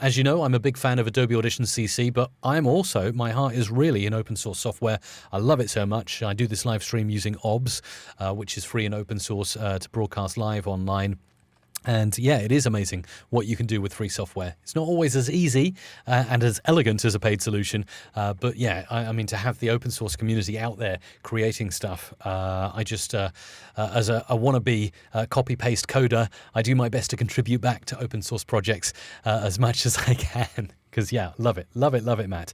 A: As you know, I'm a big fan of Adobe Audition CC, but I'm also, my heart is really in open source software. I love it so much. I do this live stream using OBS, which is free and open source to broadcast live online. And yeah, it is amazing what you can do with free software. It's not always as easy and as elegant as a paid solution, but yeah, I mean, to have the open source community out there creating stuff, I just, as a wannabe copy-paste coder, I do my best to contribute back to open source projects as much as I can. Because, yeah, love it, Matt.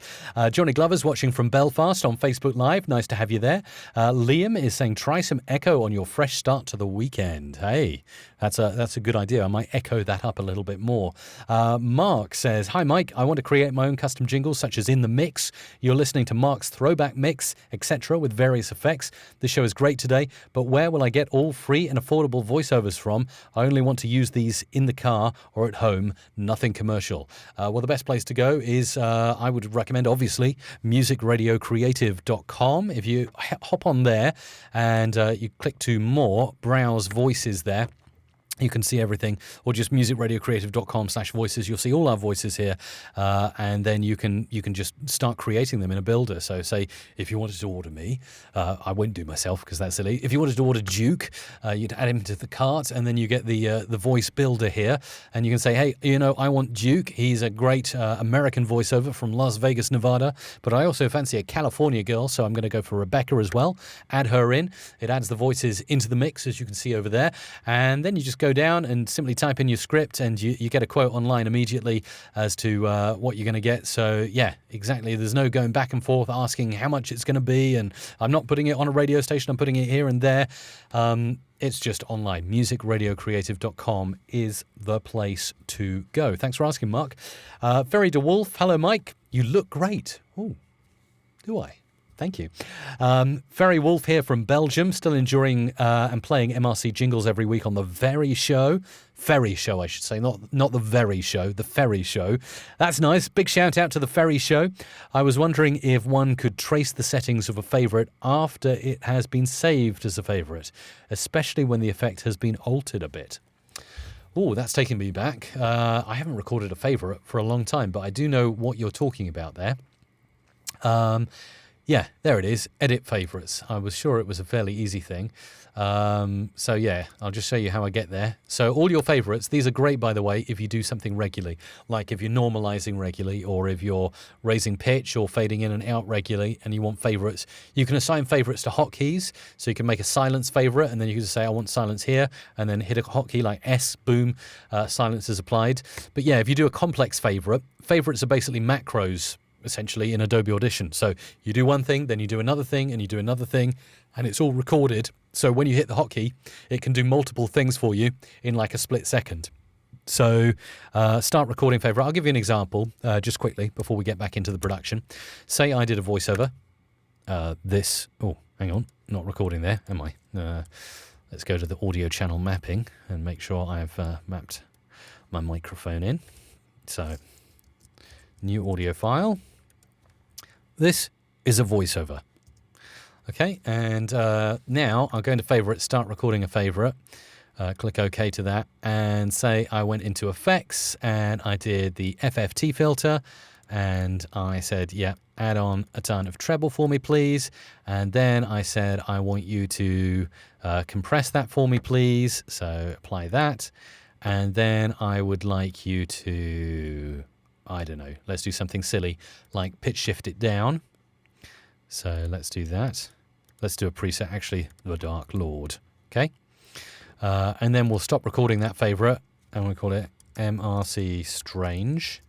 A: Johnny Glover's watching from Belfast on Facebook Live. Nice to have you there. Liam is saying, try some echo on your fresh start to the weekend. Hey, that's a good idea. I might echo that up a little bit more. Mark says, hi, Mike. I want to create my own custom jingles, such as In the Mix. You're listening to Mark's Throwback Mix, etc., with various effects. This show is great today, but where will I get all free and affordable voiceovers from? I only want to use these in the car or at home, nothing commercial. Well, the best place to go is, I would recommend, obviously, musicradiocreative.com. If you hop on there and you click to more, browse voices there, you can see everything, or just musicradiocreative.com/voices. You'll see all our voices here, and then you can just start creating them in a builder. So say if you wanted to order me, I won't do myself because that's silly. If you wanted to order Duke, you'd add him to the cart, and then you get the voice builder here, and you can say, hey, I want Duke. He's a great American voiceover from Las Vegas, Nevada, but I also fancy a California girl, so I'm going to go for Rebecca as well. Add her in. It adds the voices into the mix, as you can see over there, and then you just go down and simply type in your script, and you get a quote online immediately as to what you're going to get. So yeah, exactly. There's no going back and forth asking how much it's going to be, and I'm not putting it on a radio station. I'm putting it here and there. It's just online. musicradiocreative.com is the place to go. Thanks for asking, Mark. Ferry DeWolf, hello, Mike. You look great. Oh, do I? Thank you. Ferry Wolf here from Belgium, still enjoying and playing MRC jingles every week on the Ferry Show. Ferry Show, I should say, not the Very Show, the Ferry Show. That's nice. Big shout out to the Ferry Show. I was wondering if one could trace the settings of a favourite after it has been saved as a favourite, especially when the effect has been altered a bit. Oh, that's taking me back. I haven't recorded a favourite for a long time, but I do know what you're talking about there. Yeah, there it is. Edit favorites. I was sure it was a fairly easy thing. So yeah, I'll just show you how I get there. So all your favorites, these are great, by the way, if you do something regularly, like if you're normalizing regularly, or if you're raising pitch or fading in and out regularly and you want favorites. You can assign favorites to hotkeys. So you can make a silence favorite, and then you can just say, I want silence here, and then hit a hotkey like S, boom, silence is applied. But yeah, if you do a complex favorite, favorites are basically macros, essentially, in Adobe Audition. So you do one thing, then you do another thing, and you do another thing, and it's all recorded. So when you hit the hotkey, it can do multiple things for you in like a split second. So start recording favorite. I'll give you an example just quickly before we get back into the production. Say I did a voiceover. Oh, hang on, not recording there, am I? Let's go to the audio channel mapping and make sure I've mapped my microphone in. So new audio file. This is a voiceover. Okay, and now I'll go into favorite, start recording a favorite, click OK to that, and say I went into effects and I did the FFT filter, and I said, yeah, add on a ton of treble for me, please. And then I said, I want you to compress that for me, please. So apply that. And then I would like you to, I don't know, let's do something silly, like pitch shift it down. So let's do that. Let's do a preset, actually, The Dark Lord. Okay. And then we'll stop recording that favorite, and we'll call it MRC Strange.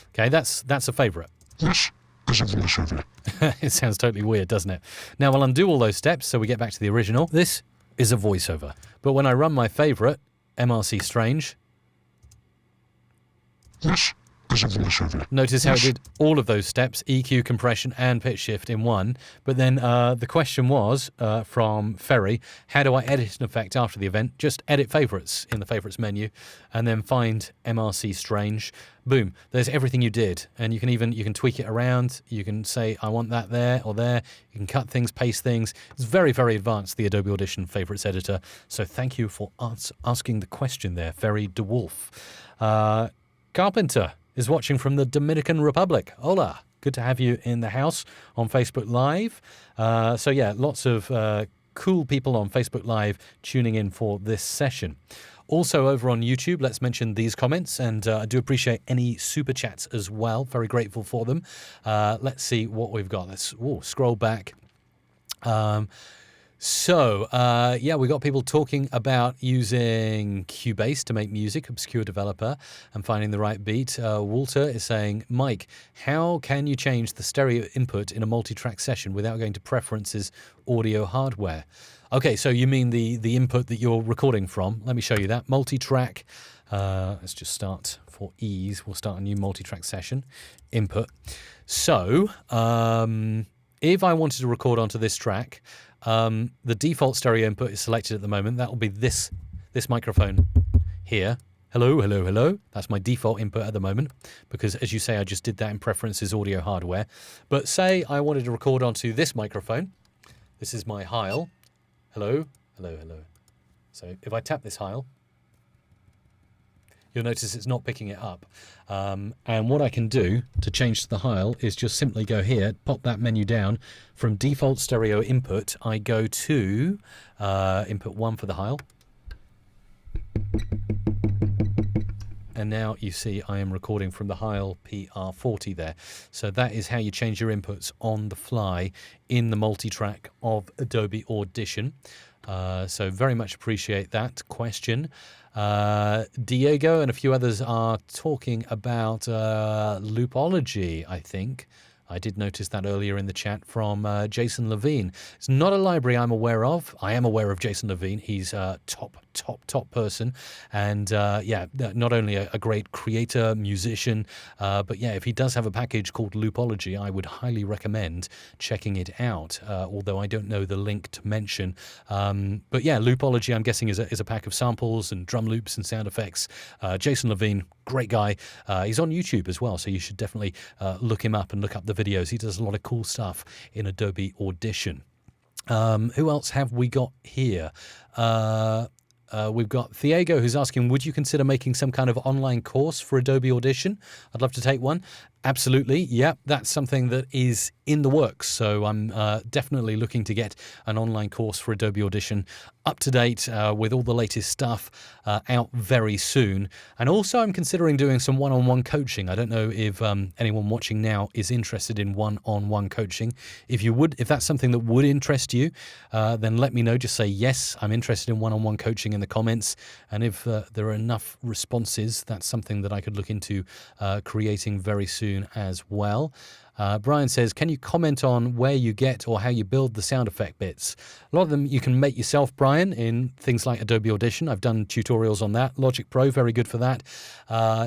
A: Okay, that's a favorite.
F: This is a voiceover.
A: It sounds totally weird, doesn't it? Now we'll undo all those steps so we get back to the original. This is a voiceover. But when I run my favorite, MRC Strange,
F: This is a voiceover.
A: notice how it did all of those steps, EQ, compression, and pitch shift in one. But then the question was from Ferry, how do I edit an effect after the event? Just edit favorites in the favorites menu, and then find MRC Strange. Boom, there's everything you did. And you can tweak it around. You can say, I want that there or there. You can cut things, paste things. It's very, very advanced, the Adobe Audition favorites editor. So thank you for asking the question there, Ferry DeWolf. Carpenter is watching from the Dominican Republic. Hola, good to have you in the house on Facebook Live. So yeah, lots of cool people on Facebook Live tuning in for this session. Also over on YouTube, let's mention these comments, and I do appreciate any super chats as well. Very grateful for them. Let's see what we've got. Let's scroll back. Yeah, we got people talking about using Cubase to make music, obscure developer, and finding the right beat. Walter is saying, Mike, how can you change the stereo input in a multi-track session without going to preferences, audio, hardware? Okay, so you mean the input that you're recording from. Let me show you that. Multi-track, let's just start for ease. We'll start a new multi-track session. Input. So, if I wanted to record onto this track, the default stereo input is selected at the moment. That will be this microphone here. Hello, hello, hello. That's my default input at the moment, because as you say, I just did that in preferences, audio, hardware. But say I wanted to record onto this microphone. This is my Heil. Hello, hello, hello. So if I tap this Heil, you'll notice it's not picking it up. And what I can do to change the Heil is just simply go here, pop that menu down. From default stereo input, I go to input 1 for the Heil. And now you see I am recording from the Heil PR40 there. So that is how you change your inputs on the fly in the multi-track of Adobe Audition. So very much appreciate that question. Diego and a few others are talking about loopology, I think. I did notice that earlier in the chat from Jason Levine. It's not a library I'm aware of. I am aware of Jason Levine. He's a top person. And yeah, not only a great creator, musician, but yeah, if he does have a package called Loopology, I would highly recommend checking it out, although I don't know the link to mention. But yeah, Loopology, I'm guessing, is a pack of samples and drum loops and sound effects. Jason Levine, great guy. He's on YouTube as well, so you should definitely look him up and look up the videos. He does a lot of cool stuff in Adobe Audition. Who else have we got here? We've got Thiago, who's asking, would you consider making some kind of online course for Adobe Audition? I'd love to take one. Absolutely. Yeah, that's something that is in the works. So I'm definitely looking to get an online course for Adobe Audition up to date with all the latest stuff out very soon. And also I'm considering doing some one-on-one coaching. I don't know if anyone watching now is interested in one-on-one coaching. If that's something that would interest you, then let me know. Just say, yes, I'm interested in one-on-one coaching in the comments. And if there are enough responses, that's something that I could look into creating very soon as well. Brian says, can you comment on where you get or how you build the sound effect bits? A lot of them you can make yourself, Brian, in things like Adobe Audition. I've done tutorials on that. Logic Pro, very good for that.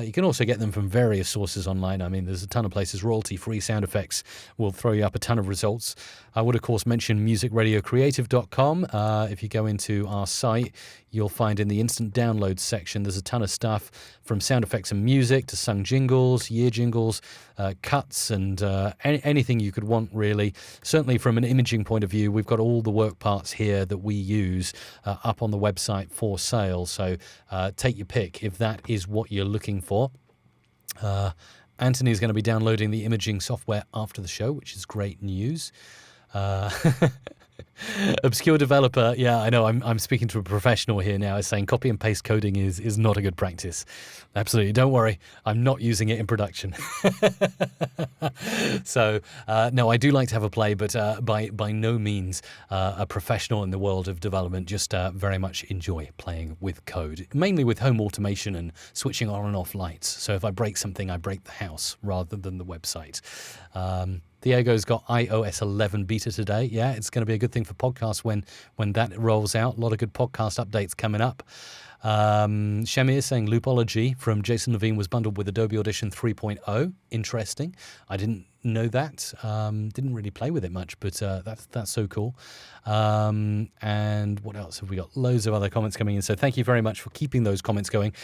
A: You can also get them from various sources online. I mean, there's a ton of places. Royalty-free sound effects will throw you up a ton of results. I would, of course, mention musicradiocreative.com. If you go into our site, you'll find in the instant downloads section, there's a ton of stuff from sound effects and music to sung jingles, year jingles, cuts, and anything you could want, really. Certainly from an imaging point of view, we've got all the work parts here that we use up on the website for sale. So take your pick if that is what you're looking for. Anthony's going to be downloading the imaging software after the show, which is great news. Obscure developer, yeah, I know. I'm speaking to a professional here now. Is saying copy and paste coding is not a good practice. Absolutely, don't worry. I'm not using it in production. So no, I do like to have a play, but by no means a professional in the world of development. Just very much enjoy playing with code, mainly with home automation and switching on and off lights. So if I break something, I break the house rather than the website. Diego's got iOS 11 beta today. Yeah, it's going to be a good thing for podcasts when that rolls out. A lot of good podcast updates coming up. Shamir is saying Loopology from Jason Levine was bundled with Adobe Audition 3.0. Interesting. I didn't know that. Didn't really play with it much, but that's so cool. And what else have we got? Loads of other comments coming in. So thank you very much for keeping those comments going.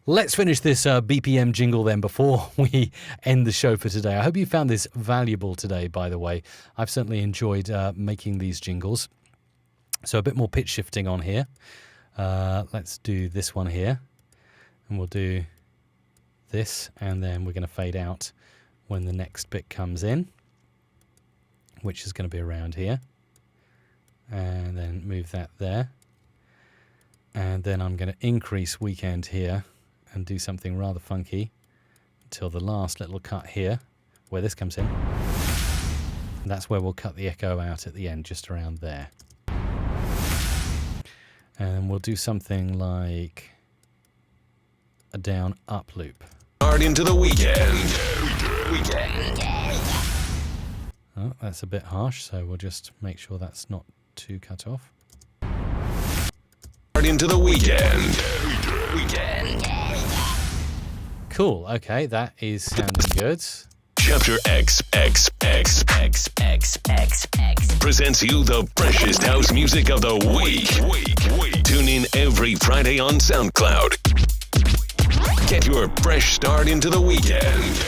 A: Let's finish this BPM jingle then before we end the show for today. I hope you found this valuable today, by the way. I've certainly enjoyed making these jingles. So a bit more pitch shifting on here. Let's do this one here. And we'll do this, and then we're going to fade out when the next bit comes in, which is going to be around here. And then move that there. And then I'm going to increase weekend here and do something rather funky until the last little cut here, where this comes in. And that's where we'll cut the echo out at the end, just around there. And we'll do something like a down-up loop.
D: Start into the weekend.
A: Oh, that's a bit harsh, so we'll just make sure that's not too cut off.
D: Start into the weekend.
A: Cool, okay, that is sounding good.
D: Chapter X presents you the freshest house music of the week. Tune in every Friday on SoundCloud. Get your fresh start into the weekend.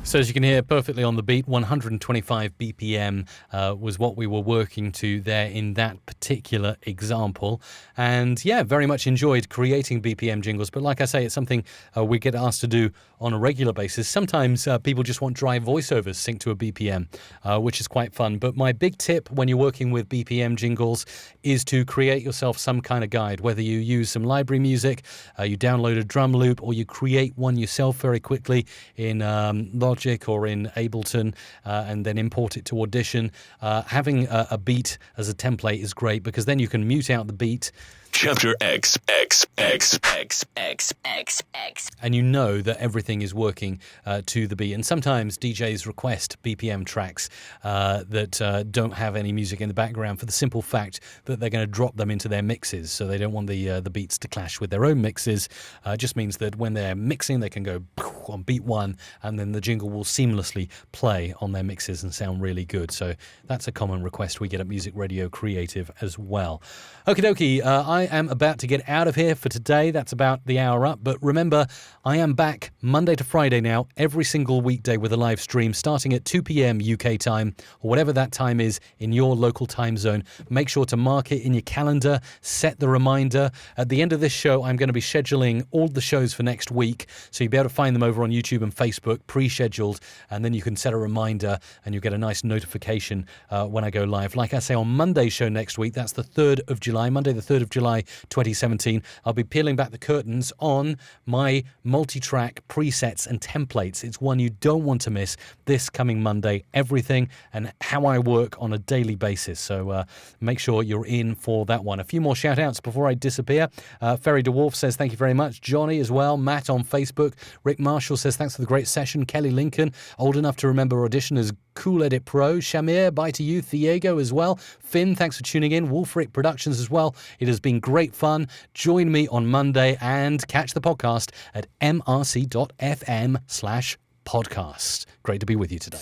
A: So as you can hear, perfectly on the beat, 125 BPM was what we were working to there in that particular example. And yeah, very much enjoyed creating BPM jingles. But like I say, it's something we get asked to do on a regular basis. Sometimes people just want dry voiceovers synced to a BPM, which is quite fun. But my big tip when you're working with BPM jingles is to create yourself some kind of guide, whether you use some library music, you download a drum loop, or you create one yourself very quickly in Logic or in Ableton and then import it to Audition. Having a beat as a template is great because then you can mute out the beat.
D: Chapter X.
A: And you know that everything is working to the beat. And sometimes DJs request BPM tracks that don't have any music in the background for the simple fact that they're going to drop them into their mixes. So they don't want the beats to clash with their own mixes. It just means that when they're mixing, they can go on beat one, and then the jingle will seamlessly play on their mixes and sound really good. So that's a common request we get at Music Radio Creative as well. Okie dokie, I am about to get out of here for today. That's about the hour up. But remember, I am back Monday to Friday now, every single weekday with a live stream starting at 2 p.m. UK time, or whatever that time is in your local time zone. Make sure to mark it in your calendar, set the reminder. At the end of this show, I'm going to be scheduling all the shows for next week, so you'll be able to find them over over on YouTube and Facebook, pre-scheduled, and then you can set a reminder and you'll get a nice notification when I go live. Like I say, on Monday's show next week, that's the 3rd of July, Monday the 3rd of July 2017, I'll be peeling back the curtains on my multi-track presets and templates. It's one you don't want to miss this coming Monday, everything and how I work on a daily basis. So make sure you're in for that one. A few more shout outs before I disappear. Ferry DeWolf says thank you very much. Johnny as well. Matt on Facebook. Rick Marshall says thanks for the great session. Kelly Lincoln, old enough to remember Audition as Cool Edit Pro. Shamir, bye to you. Thiego as well. Finn, thanks for tuning in. Wolfric Productions as well. It has been great fun. Join me on Monday and catch the podcast at mrc.fm/podcast. Great to be with you today.